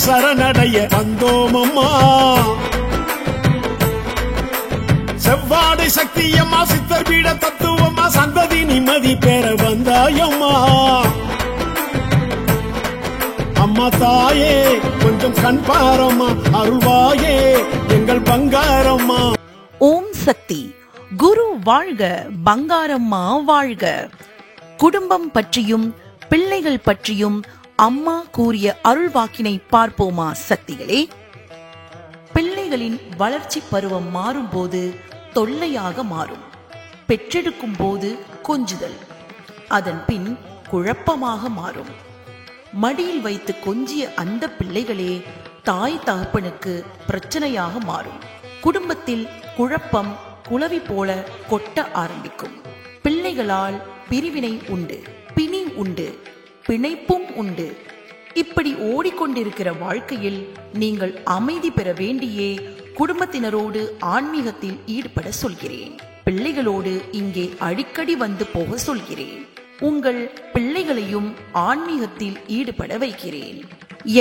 சரணடைய வந்தோம் அம்மா. செவ்வாடை சக்தியம்மா சித்தர் பீட தத்துவம்மா சந்ததி நிம்மதி பெற வந்தாயம்மா. அம்மா தாயே கொஞ்சம் கண் பாரம்மா, அருள்வாயே எங்கள் பங்காரம்மா. ஓம் சக்தி. குரு வாழ்க, பங்காரம்மா வாழ்க. குடும்பம் பற்றியும் பிள்ளைகள் பற்றியும் அம்மா கூறிய அருள்வாக்கினை பார்ப்போமா சக்திகளே. பிள்ளைகளின் வளர்ச்சி பருவம் மாறும்போது தொல்லையாக மாறும். பெற்றெடுக்கும் போது கொஞ்சுதல், அதன் பின் குழப்பமாக மாறும். மடியில் வைத்து கொஞ்சிய அந்த பிள்ளைகளே தாய் தகப்பனுக்கு பிரச்சனையாக மாறும். குடும்பத்தில் குழப்பம் குளவி போல கொட்ட ஆரம்பிக்கும். பிள்ளைகளால் பிரிவினை உண்டு, பிணி உண்டு, பிணைப்பும் உண்டு. இப்படி ஓடிக்கொண்டிருக்கிற வாழ்க்கையில் நீங்கள் அமைதி பெற வேண்டியே குடும்பத்தினரோடு ஆன்மீகத்தில் ஈடுபட சொல்கிறேன். பிள்ளைகளோடு இங்கே அடிக்கடி வந்து போக சொல்கிறேன். உங்கள் பிள்ளைகளையும் ஆன்மீகத்தில் ஈடுபட வைக்கிறேன்.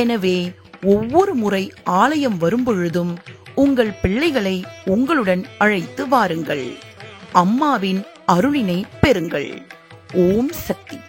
எனவே ஒவ்வொரு முறை ஆலயம் வரும்பொழுதும் உங்கள் பிள்ளைகளை உங்களுடன் அழைத்து வாருங்கள். அம்மாவின் அருளினை பெறுங்கள். ஓம் சக்தி.